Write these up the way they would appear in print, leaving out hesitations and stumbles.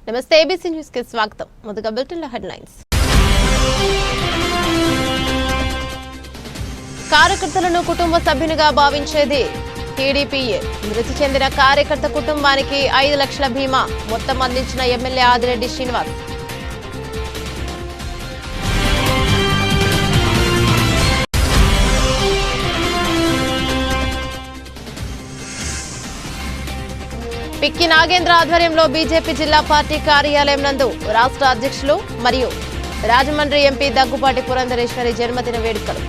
నమస్తే ABC news కి స్వాగతం. ముందుగా బులెటిన్ హెడ్లైన్స్. కార్యకర్తలను కుటుంబ సభ్యునిగా భావించేది టీడీపీఏ. మృతి చెందిన కార్యకర్త కుటుంబానికి 5 లక్షల బీమా మొత్తం అందించిన ఎమ్మెల్యే ఆదిరెడ్డి శ్రీనివాస్. పిక్కి నాగేంద్ర ఆధ్వర్యంలో బీజేపీ జిల్లా పార్టీ కార్యాలయం నందు రాష్ట్ర అధ్యక్షులు మరియు రాజమండ్రి ఎంపీ దగ్గుపాటి పురంధరేశ్వరి జన్మదిన వేడుకలు.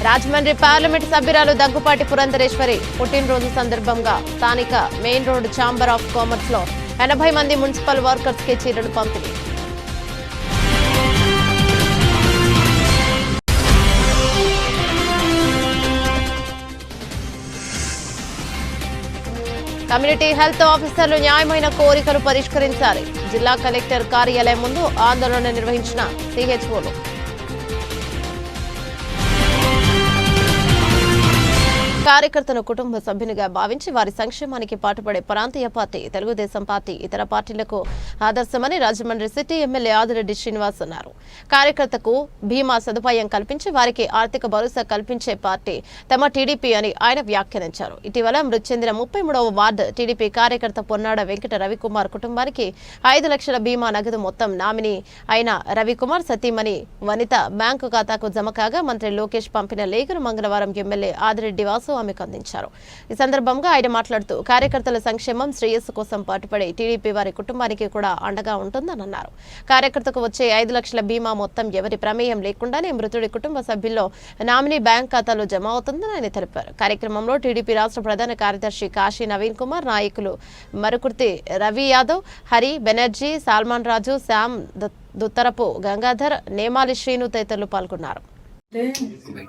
రాజమండ్రి పార్లమెంటు సభ్యురాలు దగ్గుపాటి పురంధరేశ్వరి పుట్టినరోజు సందర్భంగా స్థానిక main road chamber of commerce లో 80 మంది మున్సిపల్ వర్కర్స్ కి చీరలు పంపిణీ. కమ్యూనిటీ హెల్త్ ఆఫీసర్లు న్యాయమైన కోరికలు పరిష్కరించాలి. జిల్లా కలెక్టర్ కార్యాలయం ముందు ఆందోళన నిర్వహించిన సిహెచ్ఓలు. కార్యకర్తను కుటుంబ సభ్యునిగా భావించి వారి సంక్షేమానికి పాటుపడే ప్రాంతీయ పార్టీ తెలుగుదేశం పార్టీ ఇతర పార్టీలకు ఆదర్శమని రాజమండ్రి సిటీ ఎమ్మెల్యే ఆదిరెడ్డి శ్రీనివాస్ అన్నారు. కార్యకర్తకు బీమా సదుపాయం కల్పించి వారికి ఆర్థిక భరోసా కల్పించే పార్టీ తమ టీడీపీ అని ఆయన వ్యాఖ్యానించారు. ఇటీవల మృతి చెందిన 33వ వార్డు టీడీపీ కార్యకర్త పొన్నాడ వెంకట రవికుమార్ కుటుంబానికి 5 లక్షల బీమా నగదు మొత్తం నామినీ అయిన రవికుమార్ సతీమణి వనిత బ్యాంకు ఖాతాకు జమ కాగా మంత్రి లోకేష్ పంపిన లేఖను మంగళవారం ఎమ్మెల్యే ఆదిరెడ్డి వాసు ఆమెకు అందించారు. ఈ సందర్భంగా ఆయన మాట్లాడుతూ కార్యకర్తల సంక్షేమం శ్రేయస్సు కోసం పాటుపడే టీడీపీ వారి కుటుంబానికి కూడా అండగా ఉంటుందని అన్నారు. కార్యకర్తకు వచ్చే 5 లక్షల బీమా మొత్తం ఎవరి ప్రమేయం లేకుండానే మృతుడి కుటుంబ సభ్యుల్లో నామినీ బ్యాంక్ ఖాతాలో జమ అవుతుందని ఆయన తెలిపారు. కార్యక్రమంలో టీడీపీ రాష్ట్ర ప్రధాన కార్యదర్శి కాశీ నవీన్ కుమార్, నాయకులు మరుకుర్తి రవి యాదవ్, హరి బెనర్జీ, సాల్మాన్ రాజు, శ్యామ్ దుత్తరపు గంగాధర్, నేమాలి శ్రీను తదితరులు పాల్గొన్నారు.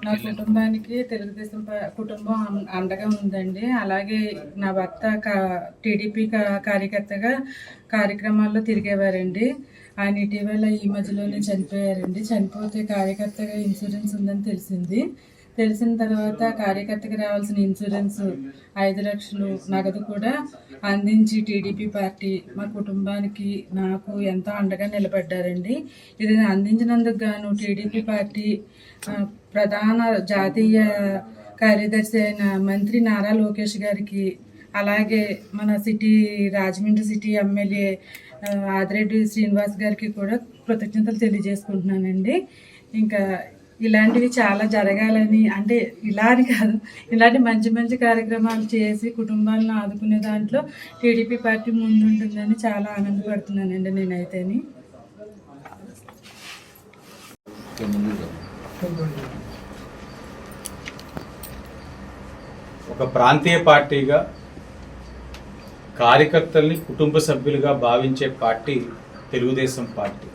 నా కుటుంబానికి తెలుగుదేశం కుటుంబం అండగా ఉందండి. అలాగే నా భర్త టీడీపీ కార్యకర్తగా కార్యక్రమాల్లో తిరిగేవారండి. ఆయన ఇటీవల ఈ మధ్యలోనే చనిపోయారండి. చనిపోతే కార్యకర్తగా ఇన్సూరెన్స్ ఉందని తెలిసిన తర్వాత కార్యకర్తకి రావాల్సిన ఇన్సూరెన్స్ 5 లక్షలు నగదు కూడా అందించి టీడీపీ పార్టీ మా కుటుంబానికి నాకు ఎంతో అండగా నిలబడ్డారండి. ఇది అందించినందుకు గాను టీడీపీ పార్టీ ప్రధాన జాతీయ కార్యదర్శి అయిన మంత్రి నారా లోకేష్ గారికి, అలాగే మన రాజమండ్రి సిటీ ఎమ్మెల్యే ఆదిరెడ్డి శ్రీనివాస్ గారికి కూడా కృతజ్ఞతలు తెలియజేసుకుంటున్నానండి. ఇంకా ఇలాంటివి చాలా జరగాలని, అంటే ఇలా అని కాదు, ఇలాంటి మంచి మంచి కార్యక్రమాలు చేసి కుటుంబాలను ఆదుకునే దాంట్లో టీడీపీ పార్టీ ముందుంటుందని చాలా ఆనందపడుతున్నానండి నేనైతేని. ఒక ప్రాంతీయ పార్టీగా కార్యకర్తల్ని కుటుంబ సభ్యులుగా భావించే పార్టీ తెలుగుదేశం పార్టీ.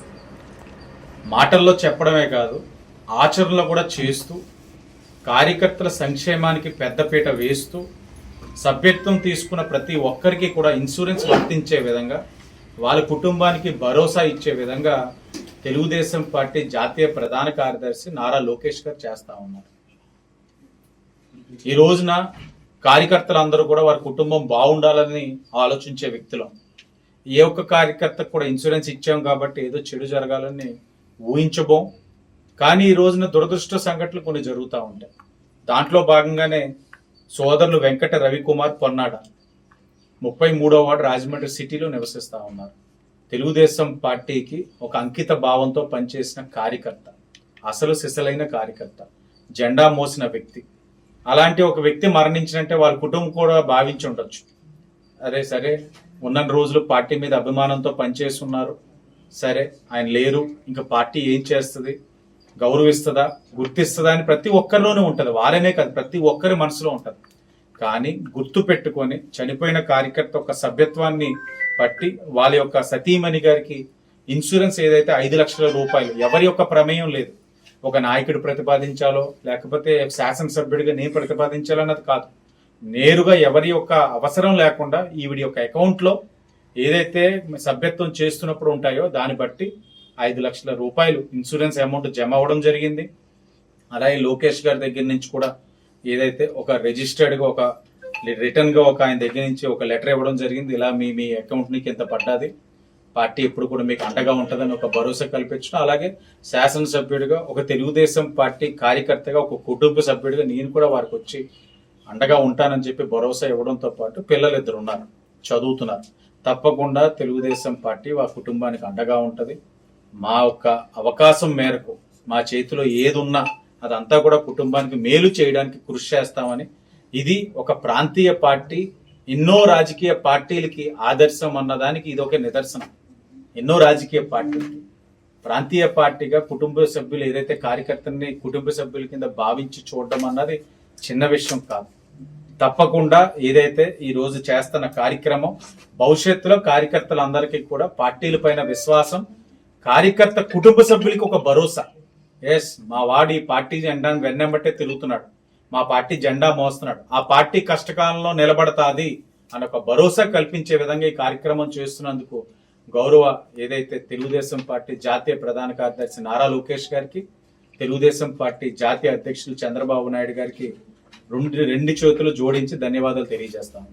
మాటల్లో చెప్పడమే కాదు, ఆచరణలో కూడా చేస్తూ కార్యకర్తల సంక్షేమానికి పెద్దపీట వేస్తూ సభ్యత్వం తీసుకున్న ప్రతి ఒక్కరికి కూడా ఇన్సూరెన్స్ వర్తించే విధంగా వాళ్ళ కుటుంబానికి భరోసా ఇచ్చే విధంగా తెలుగుదేశం పార్టీ జాతీయ ప్రధాన కార్యదర్శి నారా లోకేష్ గారు చేస్తా ఉన్నారు. ఈ రోజున కార్యకర్తలందరూ కూడా వారి కుటుంబం బాగుండాలని ఆలోచించే వ్యక్తులు. ఏ ఒక్క కార్యకర్తకు కూడా ఇన్సూరెన్స్ ఇచ్చాం కాబట్టి ఏదో చెడు జరగాలని ఊహించబోం. కానీ ఈ రోజున దురదృష్ట సంఘటనలు కొన్ని జరుగుతూ ఉంటాయి. దాంట్లో భాగంగానే సోదరులు వెంకట రవికుమార్ పొన్నాడ 33వ వార్డు రాజమండ్రి సిటీలో నివసిస్తూ ఉన్నారు. తెలుగుదేశం పార్టీకి ఒక అంకిత భావంతో పనిచేసిన కార్యకర్త, అసలు సిసలైన కార్యకర్త, జెండా మోసిన వ్యక్తి. అలాంటి ఒక వ్యక్తి మరణించినంటే వాళ్ళ కుటుంబం కూడా భావించి ఉండొచ్చు, అరే సరే ఉన్న రోజులు పార్టీ మీద అభిమానంతో పనిచేస్తున్నారు, సరే ఆయన లేరు, ఇంకా పార్టీ ఏం చేస్తుంది, గౌరవిస్తుందా, గుర్తిస్తుందా అని ప్రతి ఒక్కరిలోనే ఉంటుంది. వారనే కాదు, ప్రతి ఒక్కరి మనసులో ఉంటుంది. కానీ గుర్తు పెట్టుకొని చనిపోయిన కార్యకర్త యొక్క సభ్యత్వాన్ని బట్టి వాళ్ళ యొక్క సతీమణి గారికి ఇన్సూరెన్స్ ఏదైతే 5 లక్షల రూపాయలు ఎవరి యొక్క ప్రమేయం లేదు. ఒక నాయకుడు ప్రతిపాదించాలో లేకపోతే శాసనసభ్యుడిగా నేను ప్రతిపాదించాలో అన్నది కాదు. నేరుగా ఎవరి యొక్క అవసరం లేకుండా ఈవిడి యొక్క అకౌంట్లో ఏదైతే సభ్యత్వం చేస్తున్నప్పుడు ఉంటాయో దాన్ని బట్టి 5 లక్షల రూపాయలు ఇన్సూరెన్స్ అమౌంట్ జమ అవ్వడం జరిగింది. అలాగే లోకేష్ గారి దగ్గర నుంచి కూడా ఏదైతే ఒక రిజిస్టర్డ్గా ఒక రిటర్న్గా ఒక ఆయన దగ్గర నుంచి ఒక లెటర్ ఇవ్వడం జరిగింది. ఇలా మీ అకౌంట్ నీకు ఎంత పడ్డాది, పార్టీ ఎప్పుడు కూడా మీకు అండగా ఉంటుందని ఒక భరోసా కల్పించడం. అలాగే శాసనసభ్యుడిగా ఒక తెలుగుదేశం పార్టీ కార్యకర్తగా ఒక కుటుంబ సభ్యుడిగా నేను కూడా వారికి వచ్చి అండగా ఉంటానని చెప్పి భరోసా ఇవ్వడంతో పాటు పిల్లలు 2 ఉన్నారు, చదువుతున్నారు. తప్పకుండా తెలుగుదేశం పార్టీ వారి కుటుంబానికి అండగా ఉంటుంది. మా యొక్క అవకాశం మేరకు మా చేతిలో ఏది ఉన్నా అదంతా కూడా కుటుంబానికి మేలు చేయడానికి కృషి చేస్తామని, ఇది ఒక ప్రాంతీయ పార్టీ ఎన్నో రాజకీయ పార్టీలకి ఆదర్శం అన్నదానికి ఇది ఒక నిదర్శనం. ఎన్నో రాజకీయ పార్టీలకి ప్రాంతీయ పార్టీగా కుటుంబ సభ్యులు ఏదైతే కార్యకర్తల్ని కుటుంబ సభ్యుల కింద భావించి చూడడం అన్నది చిన్న విషయం కాదు. తప్పకుండా ఏదైతే ఈ రోజు చేస్తున్న కార్యక్రమం భవిష్యత్తులో కార్యకర్తలందరికీ కూడా పార్టీల పైన విశ్వాసం, కార్యకర్త కుటుంబ సభ్యులకి ఒక భరోసా. ఎస్, మా వాడు ఈ పార్టీ జెండాను వెన్నెంబట్టే తిరుగుతున్నాడు, మా పార్టీ జెండా మోస్తున్నాడు, ఆ పార్టీ కష్టకాలంలో నిలబడతాది అని ఒక భరోసా కల్పించే విధంగా ఈ కార్యక్రమం చేస్తున్నందుకు గౌరవ ఏదైతే తెలుగుదేశం పార్టీ జాతీయ ప్రధాన కార్యదర్శి నారా లోకేష్ గారికి, తెలుగుదేశం పార్టీ జాతీయ అధ్యక్షులు చంద్రబాబు నాయుడు గారికి రెండు చేతులు జోడించి ధన్యవాదాలు తెలియజేస్తాను.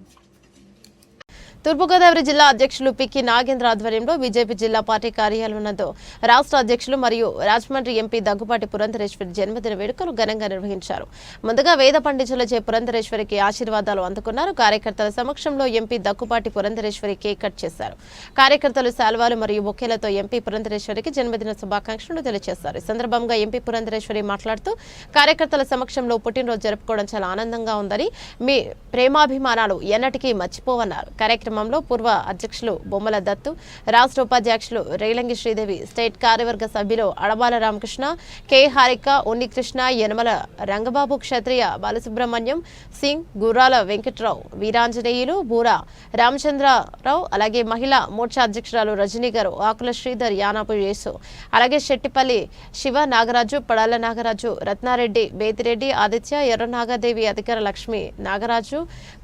తూర్పుగోదావరి జిల్లా అధ్యక్షులు పిక్కి నాగేంద్ర ఆధ్వర్యంలో బీజేపీ జిల్లా పార్టీ కార్యాలయం నందు రాష్ట్ర అధ్యక్షులు మరియు రాజమండ్రి ఎంపీ దగ్గుపాటి పురంధరేశ్వరి జన్మదిన వేడుకలు ఘనంగా నిర్వహించారు. ముందుగా వేద పండితులచే పురంధరేశ్వరికి ఆశీర్వాదాలు అందుకున్నారు. కార్యకర్తల సమక్షంలో MP Daggubati Purandeswari cake cut చేశారు. కార్యకర్తలు శాల్వాలు మరియు బొకేలతో ఎంపీ పురంధరేశ్వరికి జన్మదిన శుభాకాంక్షలు తెలియజేశారు. ఈ సందర్భంగా ఎంపీ పురంధరేశ్వరి మాట్లాడుతూ కార్యకర్తల సమక్షంలో పుట్టినరోజు జరుపుకోవడం చాలా ఆనందంగా ఉందని, మీ ప్రేమాభిమానాలు ఎన్నటికీ మర్చిపోవన్నారు. కార్యక్రమంలో పూర్వ అధ్యక్షులు బొమ్మల దత్తు, రాష్ట్ర ఉపాధ్యక్షులు రేలంగి శ్రీదేవి, స్టేట్ కార్యవర్గ సభ్యులు అడబాల రామకృష్ణ, కె హారిక, ఉన్నికృష్ణ, యనమల రంగబాబు, క్షత్రియ బాలసుబ్రహ్మణ్యం సింగ్, గుర్రాల వెంకట్రావు, వీరాంజనేయులు, బూరా రామచంద్రరావు, అలాగే మహిళా మోర్చా అధ్యక్షురాలు రజనీ గారు, ఆకుల శ్రీధర్, యానాపు యేసు, అలాగే శెట్టిపల్లి శివ, నాగరాజు, పడాల నాగరాజు, రత్నారెడ్డి, బేతిరెడ్డి, ఆదిత్య, ఎర్రనాగదేవి, అధికార లక్ష్మి, నాగరాజు,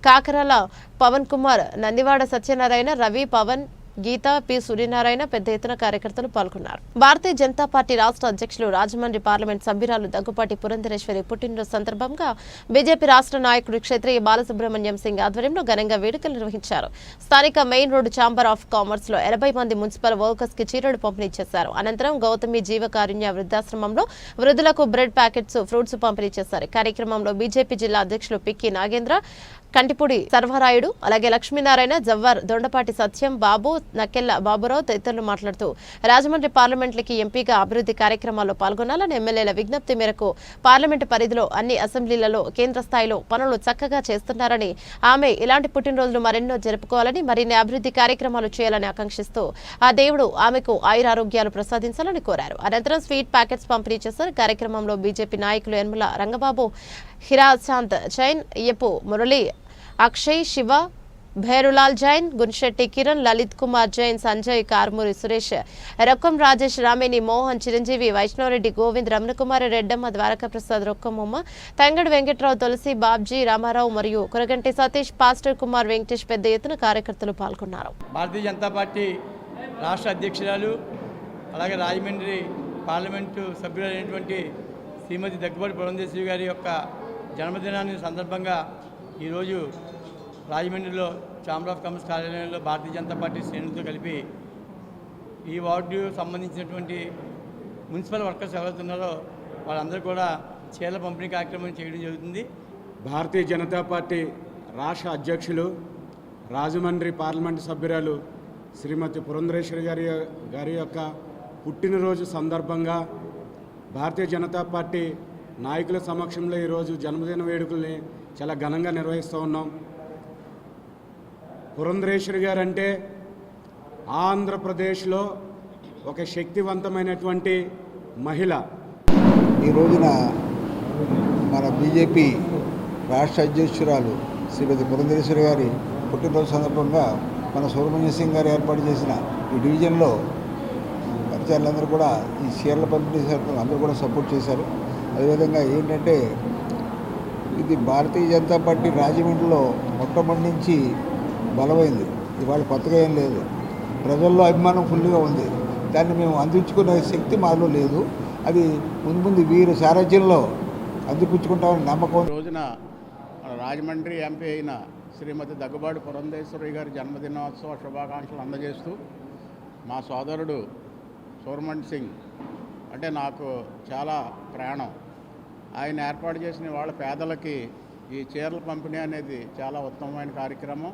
కాకరాల పవన్ కుమార్, నందివాడ సత్యనారాయణ, రవి, పవన్, గీత, పి సూర్యనారాయణ పెద్ద ఎత్తున కార్యకర్తలు పాల్గొన్నారు. భారతీయ జనతా పార్టీ రాష్ట్ర అధ్యక్షులు రాజమండ్రి పార్లమెంట్ సభ్యురాలు దగ్గుపాటి పురంధరేశ్వరి పుట్టినరోజు సందర్భంగా బీజేపీ రాష్ట్ర నాయకుడు క్షత్రియ బాలసుబ్రహ్మణ్యం సింగ్ ఆధ్వర్యంలో ఘనంగా వేడుకలు నిర్వహించారు. స్థానిక main road chamber of commerce లో 80 మంది మున్సిపల్ వర్కర్స్ కి చీరలు పంపిణీ చేశారు. అనంతరం గౌతమి జీవకారుణ్య వృద్ధాశ్రమంలో వృద్ధులకు బ్రెడ్ ప్యాకెట్స్, ఫ్రూట్స్ పంపిణీ చేశారు. కార్యక్రమంలో బీజేపీ జిల్లా అధ్యక్షులు పిక్కి నాగేంద్ర, కంటిపూడి సర్వరాయుడు, అలాగే లక్ష్మీనారాయణ, జవ్వార్, దొండపాటి సత్యం, బాబు, నక్కెళ్ల బాబురావు తదితరులు మాట్లాడుతూ రాజమండ్రి పార్లమెంట్లకి ఎంపీగా అభివృద్ధి కార్యక్రమాల్లో పాల్గొనాలని, ఎమ్మెల్యేల విజ్ఞప్తి మేరకు పార్లమెంటు పరిధిలో అన్ని అసెంబ్లీలలో కేంద్ర స్థాయిలో పనులు చక్కగా చేస్తున్నారని, ఆమె ఇలాంటి పుట్టినరోజులు మరెన్నో జరుపుకోవాలని, మరిన్ని అభివృద్ధి కార్యక్రమాలు చేయాలని ఆకాంక్షిస్తూ ఆ దేవుడు ఆమెకు ఆయురారోగ్యాలు ప్రసాదించాలని కోరారు. అనంతరం స్వీట్ ప్యాకెట్స్ పంపిణీ చేశారు. కార్యక్రమంలో బీజేపీ నాయకులు యనమల రంగబాబు, హిరాచాంత్ జైన్, అయ్యపు మురళి, అక్షయ్, శివ, భైరులాల్ జైన్, గున్శెట్టి కిరణ్, లలిత్ కుమార్ జైన్, సంజయ్, కార్మూరి సురేష్, రొక్కం రాజేష్, రామేని మోహన్, చిరంజీవి, వైష్ణవరెడ్డి, గోవింద్, రమణకుమారి, రెడ్డమ్మ, ద్వారకాప్రసాద్, రొక్కమ్మ, తంగడి వెంకట్రావు, తులసి, బాబ్జీ, రామారావు మరియు కురగంటి సతీష్, పాస్టర్ కుమార్, వెంకటేష్ పెద్ద ఎత్తున కార్యకర్తలు పాల్గొన్నారు. భారతీయ జనతా పార్టీ రాష్ట్ర అధ్యక్షురాలు అలాగే రాజమండ్రి పార్లమెంటు సభ్యులైనటువంటి శ్రీమతి దగ్గుపాటి పురంధరేశ్వరి గారి యొక్క జన్మదినాన్ని సందర్భంగా ఈరోజు రాజమండ్రిలో ఛాంబర్ ఆఫ్ కామర్స్ కార్యాలయంలో భారతీయ జనతా పార్టీ శ్రేణులతో కలిపి ఈ వార్డు సంబంధించినటువంటి మున్సిపల్ వర్కర్స్ ఎవరైతే ఉన్నారో వాళ్ళందరూ కూడా చీరల పంపిణీ కార్యక్రమం చేయడం జరుగుతుంది. భారతీయ జనతా పార్టీ రాష్ట్ర అధ్యక్షులు రాజమండ్రి పార్లమెంటు సభ్యురాలు శ్రీమతి పురంధరేశ్వరి గారి యొక్క పుట్టినరోజు సందర్భంగా భారతీయ జనతా పార్టీ నాయకుల సమక్షంలో ఈరోజు జన్మదిన వేడుకల్ని చాలా ఘనంగా నిర్వహిస్తూ ఉన్నాం. పురంధరేశ్వరి గారు అంటే ఆంధ్రప్రదేశ్లో ఒక శక్తివంతమైనటువంటి మహిళ. ఈ రోజున మన బీజేపీ రాష్ట్ర అధ్యక్షురాలు శ్రీమతి పురంధరేశ్వరి గారి పుట్టినరోజు సందర్భంగా మన సుబ్రహ్మణ్య సింగ్ గారు ఏర్పాటు చేసిన ఈ డివిజన్లో పరిచయాలందరూ కూడా ఈ చీరల పంపిణీ అందరూ కూడా సపోర్ట్ చేశారు. అదేవిధంగా ఏంటంటే ఇది భారతీయ జనతా పార్టీ రాజమండ్రిలో మొట్టమొదటి నుంచి బలమైంది. ఇవాళ కొత్తగా ఏం లేదు, ప్రజల్లో అభిమానం ఫుల్గా ఉంది. దాన్ని మేము అందించుకునే శక్తి మాలో లేదు. అది ముందు వీరి సారథ్యంలో అందిపుచ్చుకుంటామని నమ్మకం. ఈ రోజున మన రాజమండ్రి ఎంపీ అయిన శ్రీమతి దగ్గుబాటి పురంధేశ్వరి గారి జన్మదినోత్సవ శుభాకాంక్షలు అందజేస్తూ మా సోదరుడు సూర్మన్ సింగ్ అంటే నాకు చాలా ప్రాణం. ఆయన ఏర్పాటు చేసిన వాళ్ళ పేదలకి ఈ చీరల పంపిణీ అనేది చాలా ఉత్తమమైన కార్యక్రమం.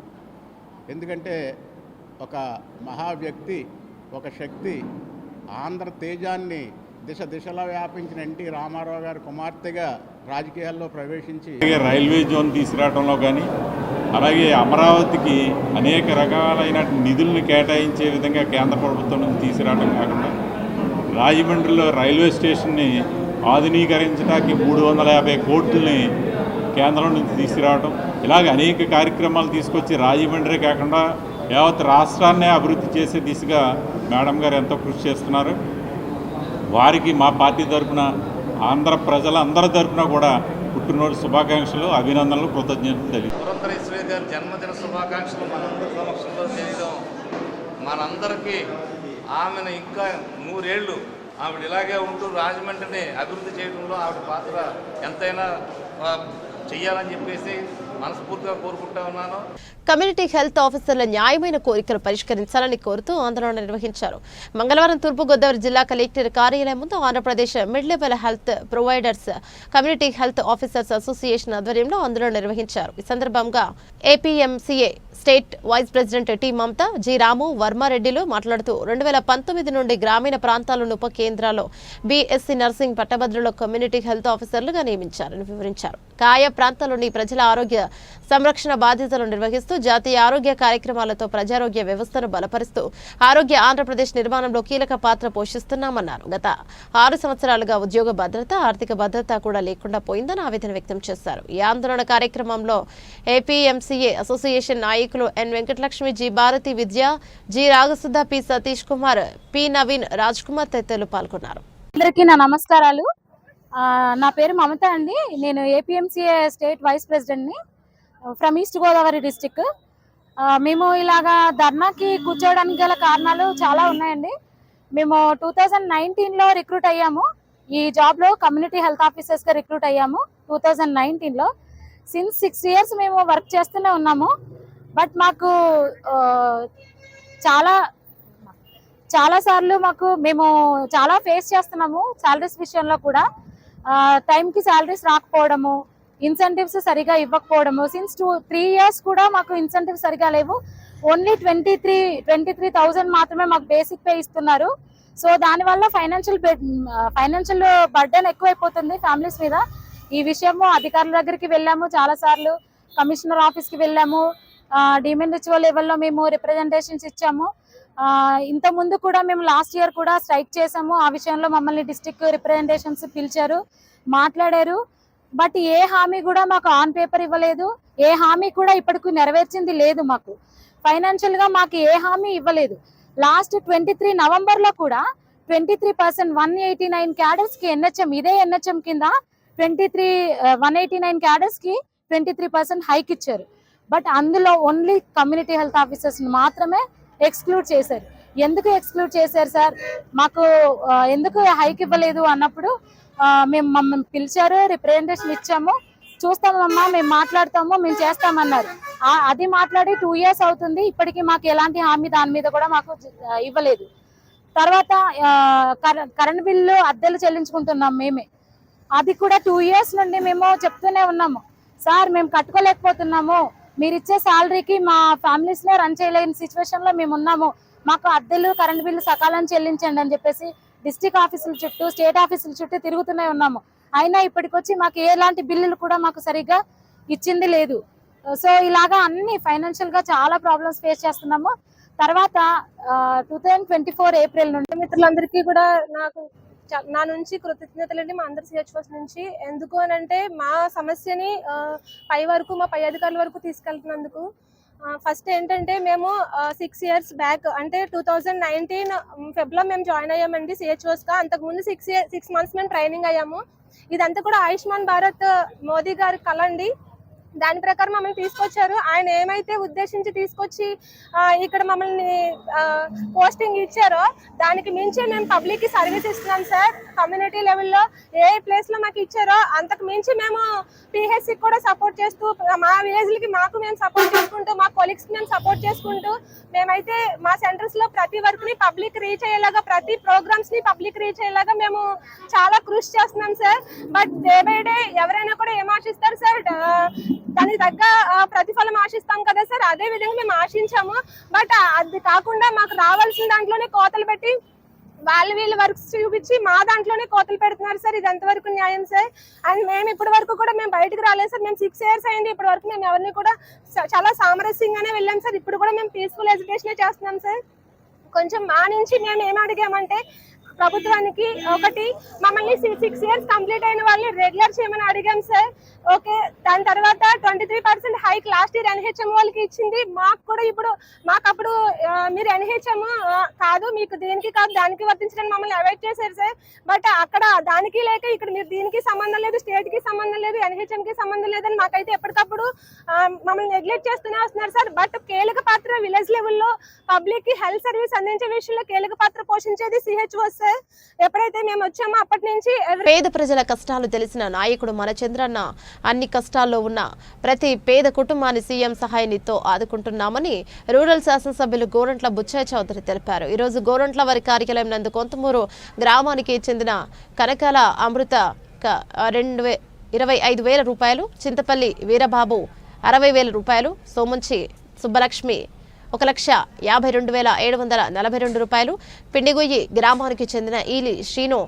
ఎందుకంటే ఒక మహా వ్యక్తి, ఒక శక్తి, ఆంధ్ర తేజాన్ని దిశలా వ్యాపించిన ఎన్టీ రామారావు గారి కుమార్తెగా రాజకీయాల్లో ప్రవేశించి రైల్వే జోన్ తీసుకురావడంలో కానీ, అలాగే అమరావతికి అనేక రకాలైన నిధులను కేటాయించే విధంగా కేంద్ర ప్రభుత్వం నుంచి తీసుకురావడం కాకుండా రాజమండ్రిలో రైల్వే స్టేషన్ని ఆధునీకరించడానికి 350 కోట్లని కేంద్రం నుంచి తీసుకురావడం, ఇలాగ అనేక కార్యక్రమాలు తీసుకొచ్చి రాజమండ్రి కాకుండా యావత్ రాష్ట్రాన్నే అభివృద్ధి చేసే దిశగా మేడం గారు ఎంతో కృషి చేస్తున్నారు. వారికి మా పార్టీ తరఫున, ఆంధ్ర ప్రజలందరి తరఫున కూడా పుట్టినరోజు శుభాకాంక్షలు, అభినందనలు, కృతజ్ఞతలు తెలియదు. పురంధరేశ్వరి గారి జన్మదిన శుభాకాంక్షలు మనందరి సమక్షంలో తెలియడం, మనందరికీ ఆమెను ఇంకా 100 ఏళ్ళు ఆవిడ ఇలాగే ఉంటూ రాజమండ్రిని అభివృద్ధి చేయడంలో ఆవిడ పాత్ర ఎంతైనా చెయ్యాలని చెప్పేసి మనస్ఫూర్తిగా కోరుకుంటా ఉన్నాను. కమ్యూనిటీ హెల్త్ ఆఫీసర్ల న్యాయమైన కోరికలు పరిష్కరించాలని కోరుతూ ఆందోళన నిర్వహించారు. మంగళవారం తూర్పుగోదావరి జిల్లా కలెక్టర్ కార్యాలయం ముందు Andhra Pradesh mid level health providers community health officers association ఆధ్వర్యంలో ఆందోళన నిర్వహించారు. ఈ సందర్భంగా ఏపీఎంసీఏ స్టేట్ వైస్ ప్రెసిడెంట్ టి మమత, జి రాము, వర్మారెడ్డిలు మాట్లాడుతూ 2019 నుండి గ్రామీణ ప్రాంతాల్లోని ఉప కేంద్రాల్లో బీఎస్సీ నర్సింగ్ పట్టభద్రుల కమ్యూనిటీ హెల్త్ ఆఫీసర్లుగా నియమించారని వివరించారు. ఆయా ప్రాంతాల్లోని ప్రజల ఆరోగ్య సంరక్షణ బాధ్యతలు నిర్వహిస్తూ జాతీయ ఆరోగ్య కార్యక్రమాలతో ప్రజారోగ్య వ్యవస్థను బలపరుస్తూ ఆరోగ్య ఆంధ్రప్రదేశ్ నిర్మాణంలో కీలక పాత్ర పోషిస్తున్నామన్నారు. గత 6 సంవత్సరాలుగా ఉద్యోగ భద్రత, ఆర్థిక భద్రత కూడా లేకుండా పోయిందని ఆవేదన వ్యక్తం చేశారు. ఈ ఆందోళన కార్యక్రమంలో ఏపీఎంసీఏ అసోసియేషన్ నాయకులు N Venkatalakshmi, G Bharathi Vidya, G Ragasudha, P Satish Kumar, P Naveen, Raj Kumar తదితరులు పాల్గొన్నారు. అందరికీ నా నమస్కారాలు. నా పేరు మమత అండి. నేను ఏపీఎంసీఏ స్టేట్ వైస్ ప్రెసిడెంట్ని ఫ్రమ్ ఈస్ట్ గోదావరి డిస్టిక్. మేము ఇలాగా ధర్నాకి కూర్చోవడానికి గల కారణాలు చాలా ఉన్నాయండి. మేము 2019లో రిక్రూట్ అయ్యాము. ఈ జాబ్లో కమ్యూనిటీ హెల్త్ ఆఫీసర్స్గా రిక్రూట్ అయ్యాము 2019లో. సిన్స్ 6 ఇయర్స్ మేము వర్క్ చేస్తూనే ఉన్నాము. బట్ మాకు చాలా సార్లు మేము చాలా ఫేస్ చేస్తున్నాము. శాలరీస్ విషయంలో కూడా టైంకి శాలరీస్ రాకపోవడము, ఇన్సెంటివ్స్ సరిగా ఇవ్వకపోవడము. సిన్స్ 3 ఇయర్స్ కూడా మాకు ఇన్సెంటివ్స్ సరిగా లేవు. ఓన్లీ 23,000 మాత్రమే మాకు బేసిక్ పే ఇస్తున్నారు. సో దానివల్ల ఫైనాన్షియల్ బర్డెన్ ఎక్కువైపోతుంది ఫ్యామిలీస్ మీద. ఈ విషయము అధికారుల దగ్గరికి వెళ్ళాము, చాలా సార్లు కమిషనర్ ఆఫీస్కి వెళ్ళాము, డిఎంహెచ్ఓ లెవెల్లో మేము రిప్రజెంటేషన్స్ ఇచ్చాము. ఇంత ముందు కూడా మేము లాస్ట్ ఇయర్ కూడా స్ట్రైక్ చేసాము. ఆ విషయంలో మమ్మల్ని డిస్ట్రిక్ట్ రిప్రజెంటేషన్స్ పిలిచారు, మాట్లాడారు. బట్ ఏ హామీ కూడా మాకు ఆన్ పేపర్ ఇవ్వలేదు. ఏ హామీ కూడా ఇప్పటికి నెరవేర్చింది లేదు. మాకు ఫైనాన్షియల్ గా మాకు ఏ హామీ ఇవ్వలేదు. లాస్ట్ 23 నవంబర్లో కూడా 23% 189 క్యాడర్స్ కి ఎన్హెచ్ఎం, ఇదే ఎన్హెచ్ఎం కింద 189 క్యాడర్స్ కి 23% హైక్ ఇచ్చారు. బట్ అందులో ఓన్లీ కమ్యూనిటీ హెల్త్ ఆఫీసర్స్ మాత్రమే ఎక్స్క్లూడ్ చేశారు. ఎందుకు ఎక్స్క్లూడ్ చేశారు సార్, మాకు ఎందుకు హైక్ ఇవ్వలేదు అన్నప్పుడు మమ్మల్ని పిలిచారు, రిప్రజెంటేషన్ ఇచ్చాము, చూస్తామమ్మా, మేము మాట్లాడతాము, మేము చేస్తామన్నారు. అది మాట్లాడి 2 ఇయర్స్ అవుతుంది. ఇప్పటికీ మాకు ఎలాంటి హామీ దాని మీద కూడా మాకు ఇవ్వలేదు. తర్వాత కరెంట్ బిల్లు అద్దెలు చెల్లించుకుంటున్నాం మేమే. అది కూడా 2 ఇయర్స్ నుండి మేము చెప్తూనే ఉన్నాము, సార్ మేము కట్టుకోలేకపోతున్నాము, మీరు ఇచ్చే శాలరీకి మా ఫ్యామిలీస్ నే రన్ చేయలేని సిచ్యువేషన్ లో మేము ఉన్నాము, మాకు అద్దెలు కరెంట్ బిల్లు సకాలం చెల్లించండి అని చెప్పేసి డిస్ట్రిక్ట్ ఆఫీసుల చుట్టూ, స్టేట్ ఆఫీసుల చుట్టూ తిరుగుతూనే ఉన్నాము. అయినా ఇప్పటికొచ్చి మాకు ఎలాంటి బిల్లులు కూడా మాకు సరిగ్గా ఇచ్చింది లేదు. సో ఇలాగా అన్ని ఫైనాన్షియల్ గా చాలా ప్రాబ్లమ్స్ ఫేస్ చేస్తున్నాము. తర్వాత 2024 ఏప్రిల్ నుండి మిత్రులందరికీ కూడా నా నుంచి కృతజ్ఞతలండి, మా అందరి CHOs నుంచి. ఎందుకు అని అంటే మా సమస్యని మా పై అధికారుల వరకు తీసుకెళ్తున్నందుకు. ఫస్ట్ ఏంటంటే మేము 6 ఇయర్స్ బ్యాక్ అంటే 2019 ఫెబ్లో మేము జాయిన్ అయ్యామండి CHOsగా. అంతకుముందు 6 మంత్స్ మేము ట్రైనింగ్ అయ్యాము. ఇదంతా కూడా ఆయుష్మాన్ భారత్ మోదీ గారి కళ అండి. దాని ప్రకారం మమ్మల్ని తీసుకొచ్చారు. ఆయన ఏమైతే ఉద్దేశించి తీసుకొచ్చి ఇక్కడ మమ్మల్ని పోస్టింగ్ ఇచ్చారో దానికి మించి మేము పబ్లిక్ కి సర్వీస్ ఇస్తున్నాం సార్. కమ్యూనిటీ లెవెల్లో ఏ ప్లేస్ లో మాకు ఇచ్చారో అంతకు మించి మేము పిహెచ్సి కూడా సపోర్ట్ చేస్తూ, మా విలేజ్లకి మాకు మేము సపోర్ట్ చేసుకుంటూ, మా కొలీగ్స్ మేము సపోర్ట్ చేసుకుంటూ, మేమైతే మా సెంటర్స్ లో ప్రతి వర్క్ ని పబ్లిక్ రీచ్ అయ్యేలాగా, ప్రతి ప్రోగ్రామ్స్ ని పబ్లిక్ రీచ్ అయ్యేలాగా మేము చాలా కృషి చేస్తున్నాం sir. But day by day ఎవరైనా కూడా ఏం ఆశిస్తారు సార్, దానికి తగ్గ ప్రతిఫలం ఆశిస్తాం కదా సార్. అదే విధంగా మేము ఆశించాము. బట్ అది కాకుండా మాకు రావాల్సిన దాంట్లోనే కోతలు పెట్టి వీళ్ళ వర్క్స్ చూపించి మా దాంట్లోనే కోతలు పెడుతున్నారు సార్. ఇది ఎంతవరకు న్యాయం సార్? అండ్ మేము ఇప్పటి వరకు కూడా మేము బయటకు రాలేదు సార్. మేము 6 years అయింది ఇప్పటి వరకు. మేము ఎవరిని కూడా చాలా సామరస్యంగానే వెళ్ళాం సార్. ఇప్పుడు కూడా మేము పీస్ఫుల్ ఎడ్యుకేషనే చేస్తున్నాం సార్. కొంచెం మా నుంచి మేము ఏం అడిగామంటే ప్రభుత్వానికి ఒకటి, మమ్మల్ని 6 years కంప్లీట్ అయిన వాళ్ళని రెగ్యులర్ చేయమని అడిగాం సార్. ఓకే, దాని తర్వాత 23% హైక్ లాస్ట్ ఇయర్ ఎన్హెచ్ఎం వాళ్ళకి ఇచ్చింది. మాకు కూడా ఇప్పుడు అప్పుడు మీరు ఎన్హెచ్ఎం కాదు, మీకు దీనికి కాదు దానికి వర్తించడానికి మమ్మల్ని అవాయిడ్ చేశారు సార్. బట్ అక్కడ దానికి లేక ఇక్కడ మీరు దీనికి సంబంధం లేదు, స్టేట్ కి సంబంధం లేదు, ఎన్హెచ్ఎం కి సంబంధం లేదని మాకైతే ఎప్పటికప్పుడు మమ్మల్ని నెగ్లెక్ట్ చేస్తూనే వస్తున్నారు సార్. బట్ కీలక పాత్ర విలేజ్ లెవెల్లో పబ్లిక్ కి హెల్త్ సర్వీస్ అందించే విషయంలో కీలక పాత్ర పోషించేది సిహెచ్ఓ సార్. ఎప్పుడైతే మేము వచ్చామో అప్పటి నుంచి పేద ప్రజల కష్టాలు తెలిసిన నాయకుడు మన చంద్రన్న అన్ని కష్టాల్లో ఉన్న ప్రతి పేద కుటుంబాన్ని సీఎం సహాయ నిధితో ఆదుకుంటున్నామని రూరల్ శాసనసభ్యులు గోరంట్ల బుచ్చయ్య చౌదరి తెలిపారు. ఈ రోజు గోరంట్ల వారి కార్యాలయం నందు కొంతమూరు గ్రామానికి చెందిన కనకాల అమృత 25,000 రూపాయలు, చింతపల్లి వీరబాబు 60,000 రూపాయలు, సోమంచి సుబ్బలక్ష్మి 1,52,742 రూపాయలు, పిండిగొయ్యి గ్రామానికి చెందిన ఈలి శ్రీను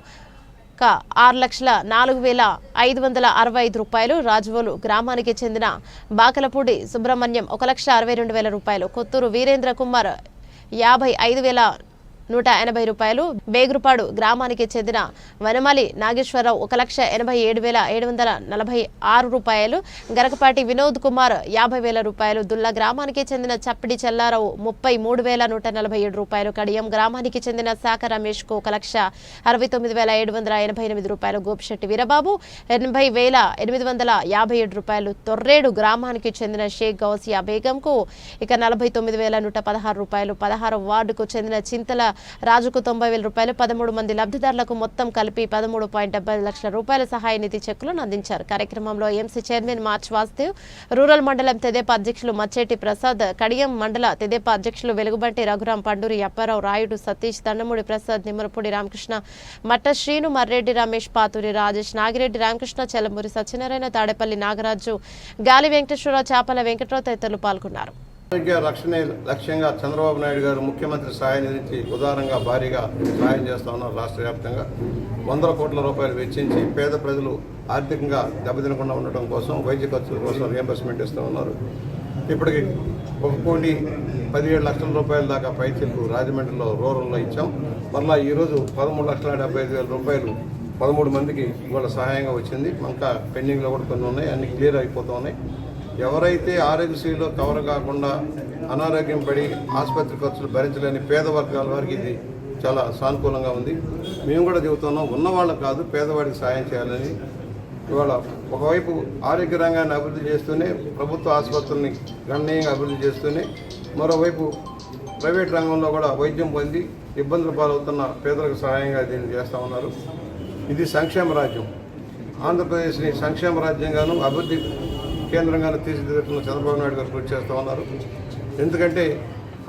6,04,565 రూపాయలు, రాజవోలు గ్రామానికి చెందిన బాకలపూడి సుబ్రహ్మణ్యం 1,62,000 రూపాయలు, కొత్తూరు వీరేంద్ర కుమార్ 55,180 రూపాయలు, బేగురుపాడు గ్రామానికి చెందిన వనమలి నాగేశ్వరరావు 1,80,746 రూపాయలు, గరకపాటి వినోద్ కుమార్ 50,000 రూపాయలు, దుల్లా గ్రామానికి చెందిన చప్పిడి చెల్లారావు 33,147 రూపాయలు, కడియం గ్రామానికి చెందిన శాఖ రమేష్ కు 1,69,788 రూపాయలు, గోపిశెట్టి వీరబాబు 80,857 రూపాయలు, తొర్రేడు గ్రామానికి చెందిన షేక్ గౌసియా బేగంకు 49,116 రూపాయలు, 16వ వార్డుకు చెందిన చింతల రాజుకు 90,000 రూపాయలు, 13 మంది లబ్ధిదారులకు మొత్తం కలిపి 13.75 లక్షల రూపాయల సహాయ నిధి చెక్కులను అందించారు. కార్యక్రమంలో MC chairman March Vasudev, rural మండలం తెదేపా అధ్యక్షులు మచ్చేటి ప్రసాద్, కడియం మండల తెదేపా అధ్యక్షులు వెలుగుబంటి రఘురాం, పండూరి అప్పారావు, రాయుడు సతీష్, దండమూడి ప్రసాద్, నిమ్మరపూడి రామకృష్ణ, మట్ట శ్రీను, మర్రెడ్డి రమేష్, పాతూరి రాజేష్, నాగిరెడ్డి రామకృష్ణ, చెల్లమూరి సత్యనారాయణ, తాడేపల్లి నాగరాజు, గాలి వెంకటేశ్వరరావు, చాపల వెంకటరావు తదితరులు పాల్గొన్నారు. ఆరోగ్య రక్షణే లక్ష్యంగా చంద్రబాబు నాయుడు గారు ముఖ్యమంత్రి సహాయ నిధి ఉదారంగా భారీగా సహాయం చేస్తా ఉన్నారు. రాష్ట్ర వ్యాప్తంగా 100 కోట్ల రూపాయలు వెచ్చించి పేద ప్రజలు ఆర్థికంగా దెబ్బతినకుండా ఉండటం కోసం, వైద్య ఖర్చుల కోసం రియంబర్స్మెంట్ ఇస్తూ ఉన్నారు. ఇప్పటికి 1,17,00,000 రూపాయల దాకా పైచిలకు రాజమండ్రిలో రూరల్లో ఇచ్చాం. మరలా ఈరోజు 13,75,000 రూపాయలు 13 మందికి ఇవాళ సహాయంగా వచ్చింది. ఇంకా పెండింగ్లో కూడా కొన్ని ఉన్నాయి, అన్ని క్లియర్ అయిపోతూ ఉన్నాయి. ఎవరైతే ఆరోగ్యశ్రీలో కవర్ కాకుండా అనారోగ్యం పడి ఆసుపత్రి ఖర్చులు భరించలేని పేద వర్గాల వారికి ఇది చాలా సానుకూలంగా ఉంది. మేము కూడా చెబుతున్నాం, ఉన్నవాళ్ళకు కాదు పేదవాడికి సాయం చేయాలని. ఇవాళ ఒకవైపు ఆరోగ్య రంగాన్ని అభివృద్ధి చేస్తూనే, ప్రభుత్వ ఆసుపత్రుల్ని గణనీయంగా అభివృద్ధి చేస్తూనే, మరోవైపు ప్రైవేట్ రంగంలో కూడా వైద్యం పొంది ఇబ్బందులు పాలవుతున్న పేదలకు సహాయంగా దీన్ని చేస్తూ ఉన్నారు. ఇది సంక్షేమ రాజ్యం. ఆంధ్రప్రదేశ్ని సంక్షేమ రాజ్యంగాను అభివృద్ధి కేంద్రంగాను తీర్చిదిద్దుతున్న చంద్రబాబు నాయుడు గారు కృషి చేస్తూ ఉన్నారు. ఎందుకంటే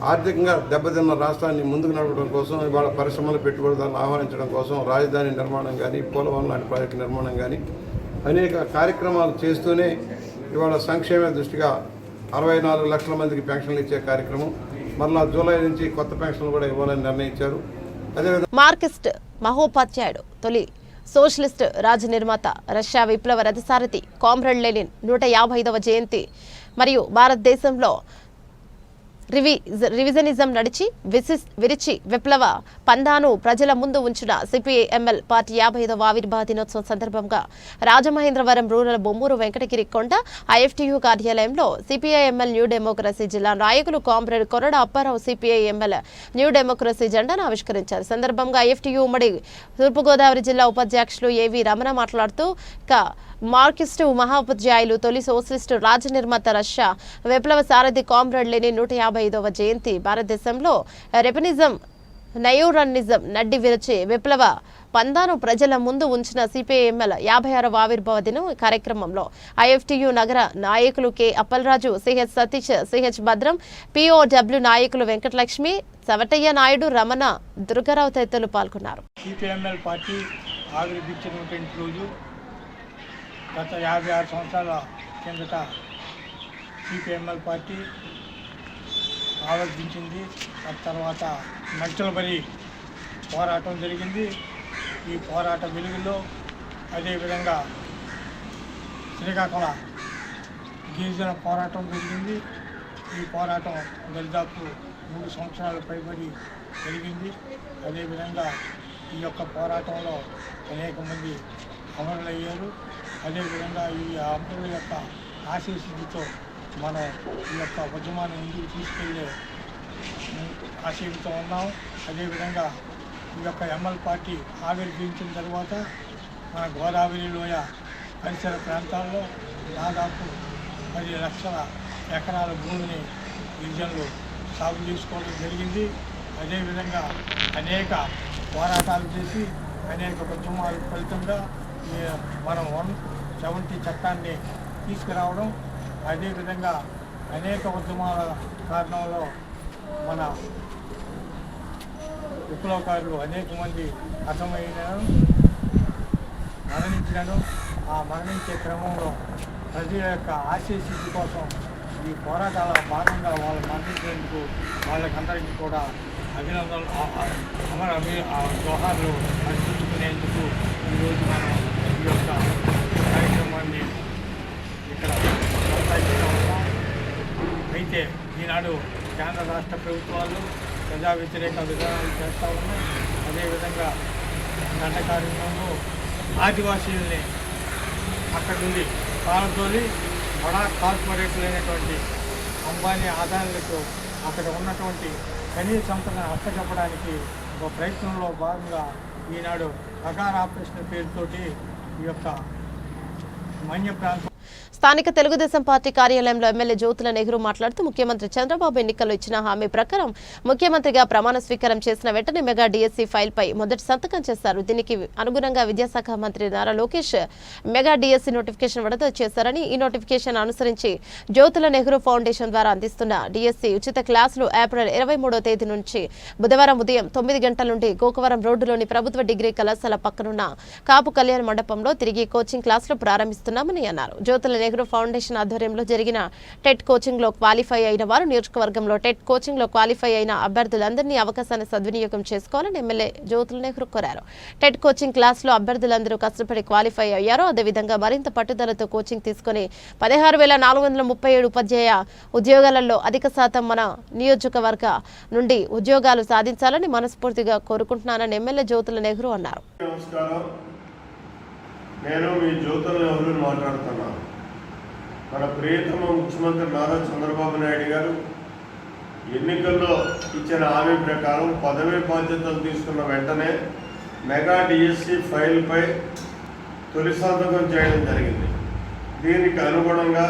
ఆర్థికంగా దెబ్బతిన్న రాష్ట్రాన్ని ముందుకు నడపడం కోసం, ఇవాళ పరిశ్రమలు పెట్టుబడిదారులను ఆహ్వానించడం కోసం, రాజధాని నిర్మాణం కానీ, పోలవరం లాంటి ప్రాజెక్టు నిర్మాణం కానీ అనేక కార్యక్రమాలు చేస్తూనే ఇవాళ సంక్షేమ దృష్టిగా 64 లక్షల మందికి పెన్షన్లు ఇచ్చే కార్యక్రమం, మరలా జూలై నుంచి కొత్త పెన్షన్లు కూడా ఇవ్వాలని నిర్ణయించారు. అదేవిధంగా మార్క్సిస్ట్ మహోపాధ్యాయుడు, తొలి సోషలిస్ట్ రాజ నిర్మాత, రష్యా విప్లవ రథసారథి కామ్రేడ్ లెనిన్ 155వ జయంతి మరియు భారతదేశంలో రివిజనిజం నడిచి విరిచి విప్లవ పందాను ప్రజల ముందు ఉంచిన సిపిఐఎంఎల్ పార్టీ 55వ ఆవిర్భావ దినోత్సవం సందర్భంగా రాజమహేంద్రవరం రూరల్ బొమ్మూరు వెంకటగిరి కొండ ఐఎఫ్టియు కార్యాలయంలో సిపిఐఎంఎల్ న్యూ డెమోక్రసీ జిల్లా నాయకులు comrade Korada Apparao CPIML New Democracy జెండాను ఆవిష్కరించారు. సందర్భంగా ఐఎఫ్టియు ఉమ్మడి తూర్పుగోదావరి జిల్లా ఉపాధ్యక్షులు ఏవి రమణ మాట్లాడుతూ మార్కిస్టు మహాోపాధ్యాయులు తొలి సోషలిస్టు రాజనిర్మాత రష్యా విప్లవ సారథి కామ్రేడ్ లెనిన్ 155వ జయంతి భారతదేశంలో రెపనిజం నయూరనిజం నడ్డి విరచి విప్లవ పందాను ప్రజల ముందు ఉంచిన సిపిఐఎంఎల్ 56వ ఆవిర్భావ దినం కార్యక్రమంలో ఐఎఫ్టియు నగర నాయకులు K Appalaraju, CH Satish, CH భద్రం, పిఓడబ్ల్యూ నాయకులు వెంకటలక్ష్మి, సవటయ్య నాయుడు, రమణ, దుర్గారావు తదితరులు పాల్గొన్నారు. సిపిఐఎంఎల్ పార్టీ ఆవిర్భించినటువంటి రోజు గత 56 సంవత్సరాల కిందట సిపిఐఎంఎల్ పార్టీ ఆవిర్భించింది. తర్వాత నక్సల్బరీ పోరాటం జరిగింది. ఈ పోరాట వెలుగులో అదేవిధంగా శ్రీకాకుళం గిరిజన పోరాటం జరిగింది. ఈ పోరాటం దాదాపు 3 సంవత్సరాల పైబడి జరిగింది. అదేవిధంగా ఈ యొక్క పోరాటంలో అనేక మంది అమరులయ్యారు. అదేవిధంగా ఈ అమరుల యొక్క ఆశీస్సులతో మనం ఈ యొక్క ఉద్యమాన్ని ముందుకు తీసుకెళ్లే ఆశయంతో ఉన్నాం. అదేవిధంగా ఈ యొక్క ఎంఎల్ పార్టీ ఆవిర్భవించిన తర్వాత మన గోదావరి లోయ పరిసర ప్రాంతాల్లో దాదాపు 10 లక్షల ఎకరాల భూమిని గిరిజనులు సాగు చేసుకోవడం జరిగింది. అదేవిధంగా అనేక పోరాటాలు చేసి అనేక ఉద్యమాల ఫలితంగా మనం 170 చట్టాన్ని తీసుకురావడం, అదేవిధంగా అనేక ఉద్యమాల కారణంలో మన విప్లవకారులు అనేక మంది మరణించినాను. ఆ మరణించే క్రమంలో ప్రజల యొక్క ఆశీస్సు కోసం ఈ పోరాటాల భాగంగా వాళ్ళు మరణించేందుకు వాళ్ళకందరికీ కూడా అభినందనలు జోహార్లు అర్పించుకునేందుకు ఈరోజు మనం ఈ యొక్క కార్యక్రమాన్ని ఇక్కడ కొనసాగిస్తూ ఉన్నాం. అయితే ఈనాడు కేంద్ర రాష్ట్ర ప్రభుత్వాలు ప్రజా వ్యతిరేక విధానాలు చేస్తూ ఉన్నాయి. అదేవిధంగా దండకారణ్యంలో ఆదివాసీలని అక్కడి నుండి పాలతోలి బడా కార్పొరేట్లైనటువంటి అంబానీ ఆదాయాలకు అక్కడ ఉన్నటువంటి ఖనిజ సంపదను అప్పచెప్పడానికి ఒక ప్రయత్నంలో భాగంగా ఈనాడు ప్రకార ఆపరేషన్ పేరుతోటి ఈ యొక్క మన్య ప్రాంతం స్థానిక తెలుగుదేశం పార్టీ కార్యాలయంలో ఎమ్మెల్యే జ్యోతుల నెహ్రూ మాట్లాడుతూ ముఖ్యమంత్రి చంద్రబాబు ఎన్నికల్లో ఇచ్చిన హామీ ప్రకారం ముఖ్యమంత్రిగా ప్రమాణ స్వీకారం చేసిన వెంటనే మెగా డిఎస్సీ ఫైల్పై మొదటి సంతకం చేశారు. దీనికి అనుగుణంగా విద్యాశాఖ మంత్రి Nara Lokesh mega DSC notification విడుదల చేశారని, ఈ నోటిఫికేషన్ అనుసరించి జ్యోతుల నెహ్రూ ఫౌండేషన్ ద్వారా అందిస్తున్న డిఎస్సీ ఉచిత క్లాసులు ఏప్రిల్ 23వ తేదీ నుంచి బుధవారం ఉదయం 9 గంటల నుండి గోకవరం రోడ్డులోని ప్రభుత్వ డిగ్రీ కళాశాల పక్కనున్న కాపు కళ్యాణ మండపంలో తిరిగి కోచింగ్ క్లాసులు ప్రారంభిస్తున్నామని అన్నారు. జ్యోతుల నెహ్రూ ఫౌండేషన్ ఆధ్వర్యంలో జరిగిన టెట్ కోచింగ్ లో క్వాలిఫై అయిన వారు నియోజకవర్గంలో టెట్ కోచింగ్ లో క్వాలిఫై అయిన అభ్యర్థులందరినీ అవకాశాన్ని సద్వినియోగం చేసుకోవాలని ఎమ్మెల్యే జ్యోతుల నెహ్రూ కోరారు. టెట్ కోచింగ్ క్లాస్ లో అభ్యర్థులందరూ కష్టపడి క్వాలిఫై అయ్యారో అదేవిధంగా మరింత పట్టుదలతో కోచింగ్ తీసుకుని 16,437 ఉపాధ్యాయ ఉద్యోగాలలో అధిక శాతం మన నియోజకవర్గ నుండి ఉద్యోగాలు సాధించాలని మనస్ఫూర్తిగా కోరుకుంటున్నానని ఎమ్మెల్యే జ్యోతుల నెహ్రూ అన్నారు. నేను మీ జ్యోతుల నెహ్రూ మాట్లాడుతున్నాను. మన ప్రియతమ ముఖ్యమంత్రి నారా చంద్రబాబు నాయుడు గారు ఎన్నికల్లో ఇచ్చిన హామీ ప్రకారం పదవీ బాధ్యతలు తీసుకున్న వెంటనే మెగా డిఎస్సి ఫైల్పై తొలి సంతకం చేయడం జరిగింది. దీనికి అనుగుణంగా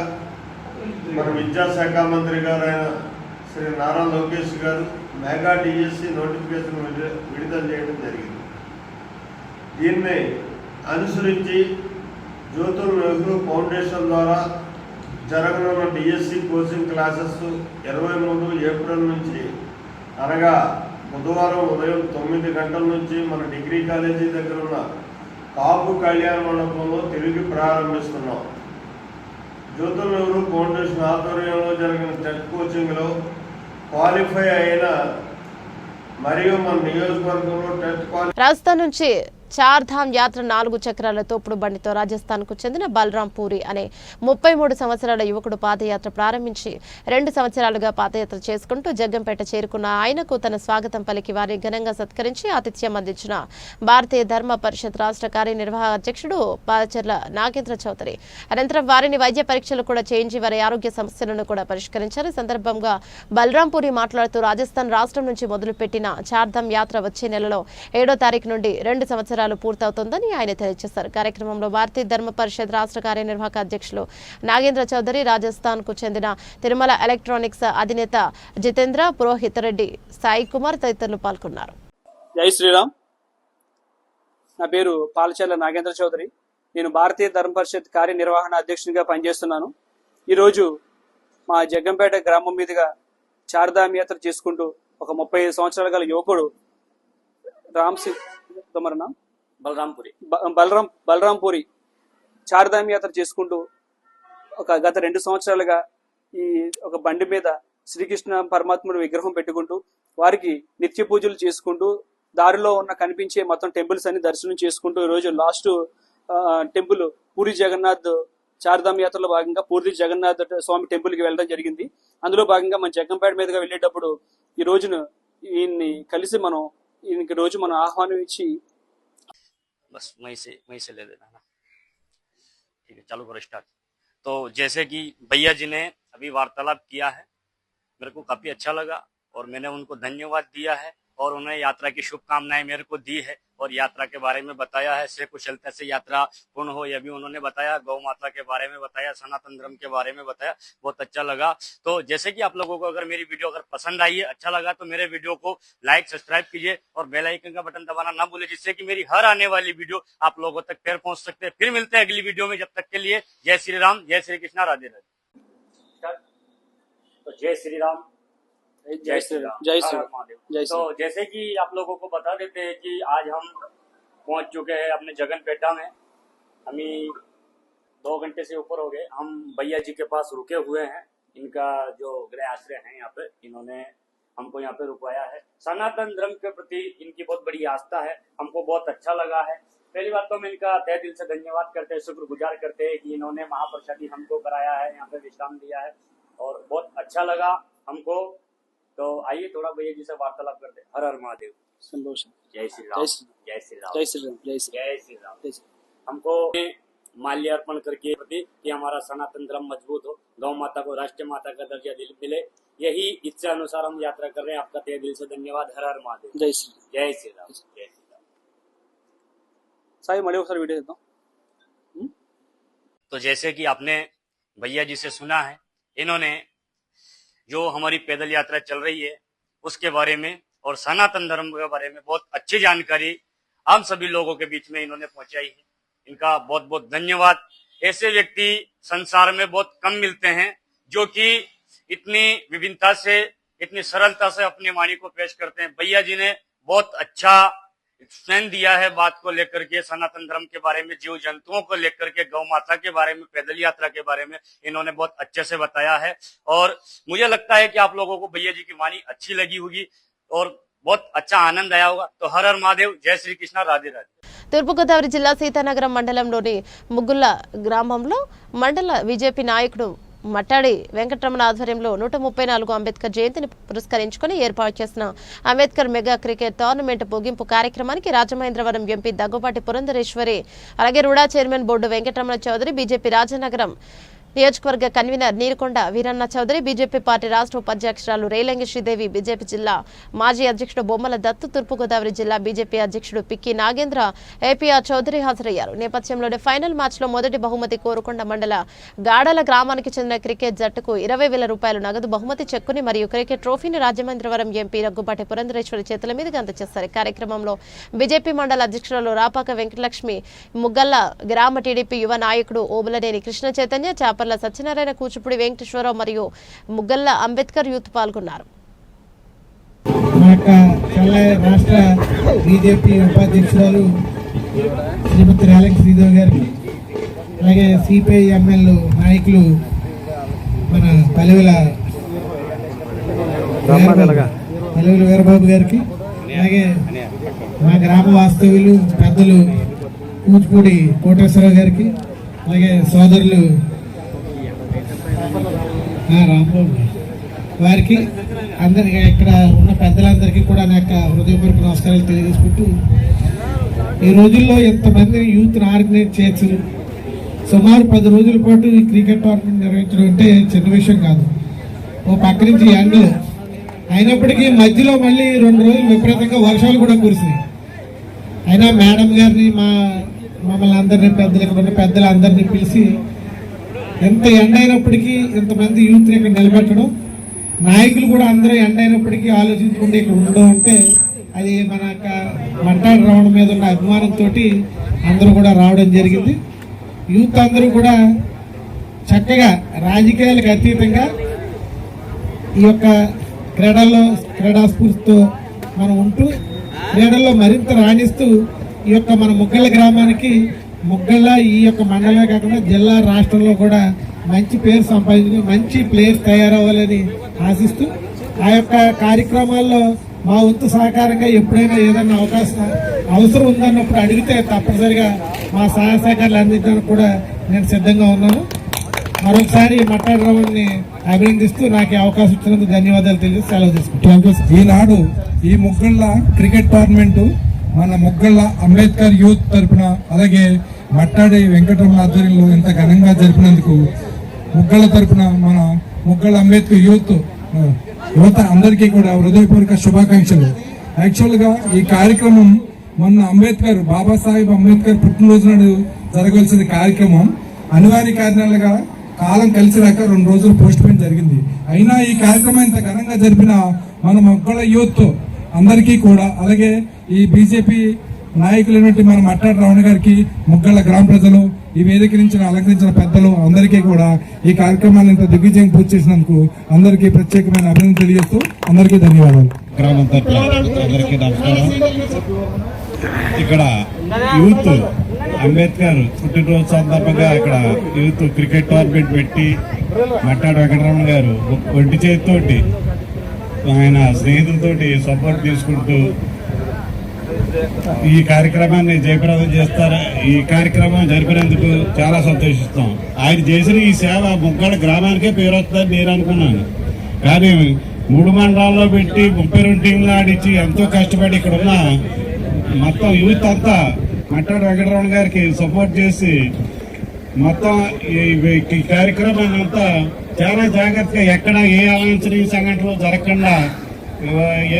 మన విద్యాశాఖ మంత్రి గారు అయిన శ్రీ నారా లోకేష్ గారు మెగా డిఎస్సి నోటిఫికేషన్ విడుదల చేయడం జరిగింది. దీన్ని అనుసరించి జ్యోతుల నెహ్రూ ఫౌండేషన్ ద్వారా జరగనున్న డిఎస్సి కోచింగ్ క్లాసెస్ 23 ఏప్రిల్ నుంచి అనగా బుధవారం ఉదయం 9 గంటల నుంచి మన డిగ్రీ కాలేజీ దగ్గర ఉన్న కాపు కళ్యాణ మండపంలో తిరిగి ప్రారంభిస్తున్నాం. జ్యోతుల నెహ్రూ ఫౌండేషన్ ఆధ్వర్యంలో జరిగిన టెట్ కోచింగ్లో క్వాలిఫై అయిన మరియు మన నియోజకవర్గంలో టెట్ రాజస్థాన్ నుంచి చార్ధామ్ యాత్ర 4 చక్రాల తోపుడు బండితో రాజస్థాన్కు చెందిన బలరాం పూరి అనే 33 సంవత్సరాల యువకుడు పాదయాత్ర ప్రారంభించి 2 సంవత్సరాలుగా పాదయాత్ర చేసుకుంటూ జగ్గంపేట చేరుకున్న ఆయనకు తన స్వాగతం పలికి వారిని ఘనంగా సత్కరించి ఆతిథ్యం అందించిన భారతీయ ధర్మ పరిషత్ రాష్ట్ర కార్యనిర్వాహక అధ్యక్షుడు పాలచర్ల నాగేంద్ర చౌదరి. అనంతరం వారిని వైద్య పరీక్షలు కూడా చేయించి వారి ఆరోగ్య సమస్యలను కూడా పరిష్కరించారు. ఈ సందర్భంగా బలరాం పూరి మాట్లాడుతూ రాజస్థాన్ రాష్ట్రం నుంచి మొదలుపెట్టిన చార్ధామ్ యాత్ర వచ్చే నెలలో 7వ తారీఖు నుండి 2 సంవత్సరాలు పూర్తవుతోందని ఆయన తెలియజేశారు. కార్యక్రమంలో భారతీయ ధర్మ పరిషత్ రాష్ట్ర కార్యనిర్వాహక అధ్యక్షులు నాగేంద్ర చౌదరి, రాజస్థాన్ కు చెందిన తిరుమల ఎలక్ట్రానిక్స్ అధినేత జితేంద్ర, పురోహిత్ రెడ్డి, సాయి కుమార్ తదితరులు పాల్గొన్నారు. జై శ్రీరామ్. నా పేరు పాలచర్ల నాగేంద్ర చౌదరి. నేను భారతీయ ధర్మ పరిషత్ కార్యనిర్వహణ అధ్యక్షునిగా పనిచేస్తున్నాను. ఈరోజు మా జగ్గంపేట గ్రామం మీదుగా చార్ధామ్ యాత్ర చేసుకుంటూ ఒక 35 సంవత్సరాల గల యువకుడు బలరాం పూరి చార్ధామ్ యాత్ర చేసుకుంటూ గత 2 సంవత్సరాలుగా ఈ ఒక బండి మీద శ్రీకృష్ణ పరమాత్ముడి విగ్రహం పెట్టుకుంటూ వారికి నిత్య పూజలు చేసుకుంటూ దారిలో ఉన్న కనిపించే మొత్తం టెంపుల్స్ అన్ని దర్శనం చేసుకుంటూ ఈరోజు లాస్ట్ టెంపుల్ పూరి జగన్నాథ్ చార్ధామ్ యాత్రలో భాగంగా పూరి జగన్నాథ్ స్వామి టెంపుల్ కి వెళ్ళడం జరిగింది. అందులో భాగంగా మన జగ్గంపేట మీదుగా వెళ్ళేటప్పుడు ఈ రోజును ఈయన్ని కలిసి ఈయనకి రోజు మనం ఆహ్వానం ఇచ్చి बस वहीं से ले देना ना. ठीक है, चालू करो स्टार्ट. तो जैसे कि भैया जी ने अभी वार्तालाप किया है, मेरे को काफी अच्छा लगा और मैंने उनको धन्यवाद दिया है और उन्हें यात्रा की शुभकामनाएं मेरे को दी है और यात्रा के बारे में बताया है. से कुशलता से यात्रा पूर्ण हो यह भी उन्होंने बताया. गौ माता के बारे में बताया, सनातन धर्म के बारे में बताया. बहुत अच्छा लगा. तो जैसे कि आप लोगों को अगर मेरी वीडियो अगर पसंद आई है, अच्छा लगा, तो मेरे वीडियो को लाइक, सब्सक्राइब कीजिए और बेल आइकन का बटन दबाना ना भूलिए, जिससे कि मेरी हर आने वाली वीडियो आप लोगों तक फिर पहुंच सकते हैं. फिर मिलते हैं अगली वीडियो में. जब तक के लिए जय श्री राम, जय श्री कृष्णा, राधे राधे. तो जय श्री राम, जय श्री राम, जय श्री महादेव. तो जैसे कि आप लोगों को बता देते हैं कि आज हम पहुंच चुके हैं अपने जगनपेटा में. हमें 2 घंटे से ऊपर हो गए. हम भैया जी के पास रुके हुए हैं. इनका जो गृह आश्रय है यहाँ पे, इन्होंने हमको यहाँ पे रुकवाया है. सनातन धर्म के प्रति इनकी बहुत बड़ी आस्था है. हमको बहुत अच्छा लगा है. पहली बात तो मैं इनका तहे दिल से धन्यवाद करते हैं, शुक्रगुजार करते हैं कि इन्होंने महाप्रसादी हमको कराया है, यहाँ पे विश्राम दिया है और बहुत अच्छा लगा हमको. तो आइए थोड़ा भैया जी से वार्तालाप करते हैं. हर हर महादेव. संतोष. जय श्री राम, जय श्री राम, जय श्री राम, जय श्री राम. हमको माल्य अर्पण करके प्रति कि हमारा सनातन धर्म मजबूत हो, गौ माता को राष्ट्रीय माता का दर्जा मिले, यही इच्छा अनुसार हम यात्रा कर रहे हैं. आपका तहे दिल से धन्यवाद. हर हर महादेव. जय श्री राम, जय श्री राम, जय श्री राम. साई मले सर वीडियो देता हूँ. तो जैसे कि आपने भैया जी से सुना है, इन्होंने जो हमारी पैदल यात्रा चल रही है उसके बारे में और सनातन धर्म के बारे में बहुत अच्छी जानकारी हम सभी लोगों के बीच में इन्होंने पहुंचाई है. इनका बहुत बहुत धन्यवाद. ऐसे व्यक्ति संसार में बहुत कम मिलते हैं जो कि इतनी विभिन्नता से, इतनी सरलता से अपनी वाणी को पेश करते हैं. भैया जी ने बहुत अच्छा एक्सप्लेन दिया है बात को लेकर के, सनातन धर्म के बारे में, जीव जंतुओं को लेकर के, गौ माता के बारे में, पैदल यात्रा के बारे में इन्होंने बहुत अच्छे से बताया है. और मुझे लगता है कि आप लोगों को भैया जी की वाणी अच्छी लगी होगी और बहुत अच्छा आनंद आया होगा. तो हर हर महादेव, जय श्री कृष्ण, राधे राधे. తూర్పుగోదావరి జిల్లా సీతానగరం మండలంలోని ముగ్గుల గ్రామంలో మండల బీజేపీ నాయకుడు మట్టాడి వెంకటరమణ ఆధ్వర్యంలో 134 అంబేద్కర్ జయంతిని పురస్కరించుకుని ఏర్పాటు చేసిన అంబేద్కర్ మెగా క్రికెట్ టోర్నమెంట్ ముగింపు కార్యక్రమానికి రాజమహేంద్రవరం ఎంపీ దగ్గుబాటి పురంధరేశ్వరి, అలాగే RUDA chairman Boddu Venkataramana Chowdary, BJP Rajanagaram నియోజకవర్గ convener Neerukonda Veeranna Chowdary, BJP party రాష్ట్ర ఉపాధ్యక్షురాలు రేలంగి శ్రీదేవి, బీజేపీ జిల్లా మాజీ అధ్యక్షుడు బొమ్మల దత్తు, తూర్పుగోదావరి జిల్లా బీజేపీ అధ్యక్షుడు పిక్కి నాగేంద్ర, ఏపీఆర్ చౌదరి హాజరయ్యారు. నేపథ్యంలోనే ఫైనల్ మ్యాచ్ లో మొదటి బహుమతి కోరుకొండ మండల గాడల గ్రామానికి చెందిన క్రికెట్ జట్టుకు 20,000 రూపాయలు నగదు బహుమతి చెక్కుని మరియు క్రికెట్ ట్రోఫీని రాజమహేంద్రవరం ఎంపీ దగ్గుబాటి పురంధరేశ్వరి చేతుల మీదుగా అందజేశారు. కార్యక్రమంలో బీజేపీ మండల అధ్యక్షురాలు రాపాక వెంకటలక్ష్మి, ముగ్గల్ల గ్రామ టీడీపీ యువ నాయకుడు ఓబులనేని కృష్ణ చైతన్య, చాపర్ల సత్యనారాయణ, కూచిపూడి వెంకటేశ్వరరావు మరియు ముగ్గల్ల అంబేద్కర్ యూత్ పాల్గొన్నారు. రాష్ట్ర బీజేపీ ఉపాధ్యక్షురాలు శ్రీమతి రేలంగి శ్రీదేవి గారికి, అలాగే సిపిఐ ఎమ్మెల్యే నాయకులు మన పల్లెల వీరబాబు గారికి, అలాగే మా గ్రామ వాస్తవ్యులు పెద్దలు కూచిపూడి కోటేశ్వరరావు గారికి, అలాగే సోదరులు రాంబాబు వారికి, అందరికీ ఇక్కడ ఉన్న పెద్దలందరికీ కూడా నా యొక్క హృదయపూర్వక నమస్కారాలు తెలియజేసుకుంటూ, ఈ రోజుల్లో ఎంతమందిని యూత్ని ఆర్గనైజ్ చేయొచ్చు. సుమారు 10 రోజుల పాటు ఈ క్రికెట్ టోర్నమెంట్ నిర్వహించడం అంటే చిన్న విషయం కాదు. ఓ పక్క నుంచి ఎండలు అయినప్పటికీ మధ్యలో మళ్ళీ 2 రోజులు విపరీతంగా వర్షాలు కూడా కురిసినాయి. అయినా మేడం గారిని మమ్మల్ని అందరినీ ఇక్కడ ఉన్న పెద్దలందరినీ పిలిచి ఎంత ఎండ అయినప్పటికీ ఇంతమంది యూత్ని ఇక్కడ నిలబెట్టడం, నాయకులు కూడా అందరూ ఎండ అయినప్పటికీ ఆలోచించుకుంటే ఇక్కడ ఉండడం అంటే అది మన మంటాడు రావడం మీద ఉన్న అభిమానంతో అందరూ కూడా రావడం జరిగింది. యూత్ అందరూ కూడా చక్కగా రాజకీయాలకు అతీతంగా ఈ యొక్క క్రీడా స్ఫూర్తితో మనం ఉంటూ క్రీడల్లో మరింత రాణిస్తూ ఈ యొక్క మన ముగ్గళ్ళ గ్రామానికి ముగ్గళ్ళ ఈ యొక్క మండలమే కాకుండా జిల్లా రాష్ట్రంలో కూడా మంచి పేరు సంపాదించి మంచి ప్లేయర్స్ తయారవ్వాలని ఆశిస్తూ ఆ యొక్క కార్యక్రమాల్లో మా వంతు సహకారంగా ఎప్పుడైనా ఏదైనా అవసరం ఉందన్నప్పుడు అడిగితే తప్పనిసరిగా మా సహాయ సహకారాలు అందించడానికి కూడా నేను సిద్ధంగా ఉన్నాను. మరొకసారి మట్టాడరావుని అభినందిస్తూ నాకు ఈ అవకాశం ఇచ్చినందుకు ధన్యవాదాలు తెలియజేసి సెలవు తీసుకుంటాను. ఈనాడు ఈ ముగ్గళ్ళ క్రికెట్ టోర్నమెంట్ మన ముగ్గళ్ళ అంబేద్కర్ యూత్ తరఫున, అలాగే మట్టాడి వెంకటరమణ ఆధ్వర్యంలో ఎంత ఘనంగా జరిపినందుకు ముగ్గళ్ళ తరఫున మన ముగ్గళ్ళ అంబేద్కర్ యువత అందరికీ కూడా హృదయపూర్వక శుభాకాంక్షలు. యాక్చువల్గా ఈ కార్యక్రమం మొన్న బాబాసాహెబ్ అంబేద్కర్ పుట్టినరోజు నాడు జరగాల్సిన కార్యక్రమం అనివార్య కారణాలుగా కాలం కలిసి రాక 2 రోజులు పోస్ట్ పోన్ జరిగింది. అయినా ఈ కార్యక్రమం ఇంత ఘనంగా జరిపిన మన మొగ్గల యూత్ అందరికీ కూడా, అలాగే ఈ బీజేపీ నాయకులైనటువంటి మన మట్టాడు రావణ గారికి, ముగ్గళ్ళ గ్రామ ప్రజలు, ఈ వేదిక నుంచి అలంకరించిన పెద్దలు అందరికీ కూడా ఈ కార్యక్రమాన్ని ఇంత దిగ్విజయం పూర్తి చేసినందుకు అందరికీ ప్రత్యేకమైన అభినందన తెలియజేస్తూ అందరికీ ధన్యవాదాలు. గ్రామం తరపున అందరికీ నమస్కారం. ఇక్కడ యూత్ అంబేద్కర్ పుట్టినరోజు సందర్భంగా ఇక్కడ యూత్ క్రికెట్ టోర్నమెంట్ పెట్టి మట్టాడు వెంకటరమణ గారు ఒంటి చేతితోటి ఆయన స్నేహితులతోటి సపోర్ట్ తీసుకుంటూ ఈ కార్యక్రమాన్ని జయప్రదం చేస్తారు. ఈ కార్యక్రమం జరిపినందుకు చాలా సంతోషిస్తాం. ఆయన చేసిన ఈ సేవ ముగ్గళ్ళ గ్రామానికే పేరు వస్తుందని నేను అనుకున్నాను. కానీ 3 మండలాల్లో పెట్టి 32 టీంలు ఆడించి ఎంతో కష్టపడి ఇక్కడ ఉన్న మొత్తం యూత్ అంతా మట్టాడు వెంకటరమణ గారికి సపోర్ట్ చేసి మొత్తం ఈ కార్యక్రమాన్ని అంతా చాలా జాగ్రత్తగా ఎక్కడ ఏ అవాంఛనీయ సంఘటనలు జరగకుండా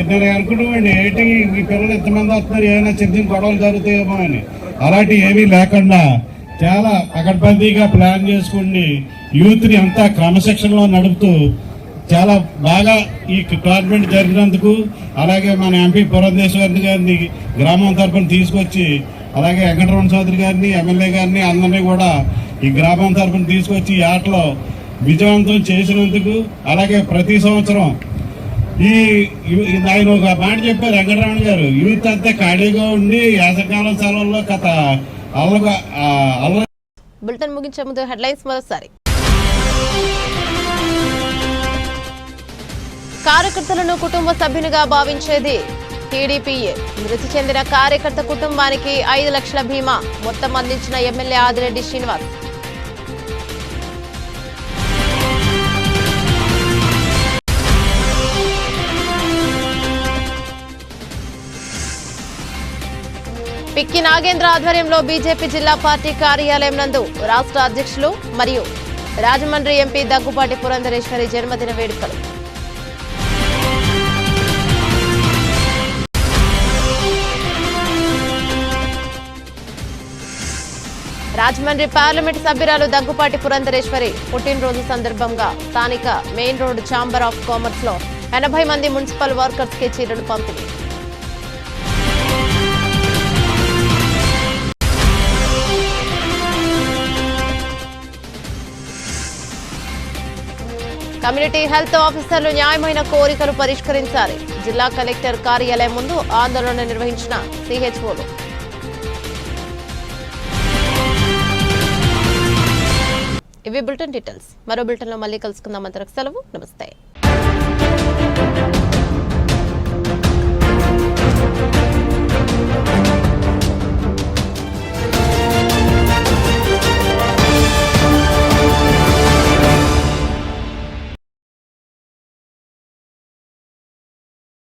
నేను అనుకున్నామండి, ఏంటి ఈ పిల్లలు ఎంతమంది వస్తున్నారు, ఏమైనా చిన్న గొడవలు జరుగుతాయేమో అని. అలాంటి ఏమీ లేకుండా చాలా పకడ్బందీగా ప్లాన్ చేసుకుని యూత్ని అంతా క్రమశిక్షణలో నడుపుతూ చాలా బాగా ఈ టోర్నమెంట్ జరిగినందుకు, అలాగే మన ఎంపీ పురంధేశ్వరి గారిని గ్రామం తరఫున తీసుకొచ్చి, అలాగే వెంకటరమణ చౌదరి గారిని, ఎమ్మెల్యే గారిని అందరినీ కూడా ఈ గ్రామం తరఫున తీసుకొచ్చి ఈ ఆటలో విజయవంతం చేసినందుకు, అలాగే ప్రతి సంవత్సరం ఆయన ఒక మాట చెప్పారు వెంకటరమణ గారు, యూత్ అంతా ఖాళీగా ఉండి యాసకాలం సెలవుల్లో బులెటిన్ ముగించే ముందు హెడ్లైన్స్ మరోసారి. కార్యకర్తలను కుటుంబ సభ్యునిగా భావించేది టీడీపీఏ. మృతి చెందిన కార్యకర్త కుటుంబానికి 5 లక్షల బీమా మొత్తం అందించిన ఎమ్మెల్యే ఆదిరెడ్డి శ్రీనివాస్. పిక్కి నాగేంద్ర ఆధ్వర్యంలో బీజేపీ జిల్లా పార్టీ కార్యాలయం నందు రాష్ట్ర అధ్యక్షులు మరియు రాజమండ్రి ఎంపీ దగ్గుపాటి పురంధరేశ్వరి జన్మదిన వేడుకలు. రాజమండ్రి పార్లమెంట్ సభ్యురాలు దగ్గుపాటి పురంధరేశ్వరి పుట్టినరోజు సందర్భంగా స్థానిక main road chamber of commerce లో 80 మంది మున్సిపల్ వర్కర్స్ కి చీరలు పంపిణీ. కమ్యూనిటీ హెల్త్ ఆఫీసర్లు న్యాయమైన కోరికలు పరిష్కరించాలి. జిల్లా కలెక్టర్ కార్యాలయం ముందు ఆందోళన నిర్వహించిన సిహెచ్ఓలు. ఇవి బులెటిన్ డీటెయిల్స్. మరో బులెటిన్లో మళ్ళీ కలుసుకుందాం. అంతవరకు సెలవు. నమస్తే.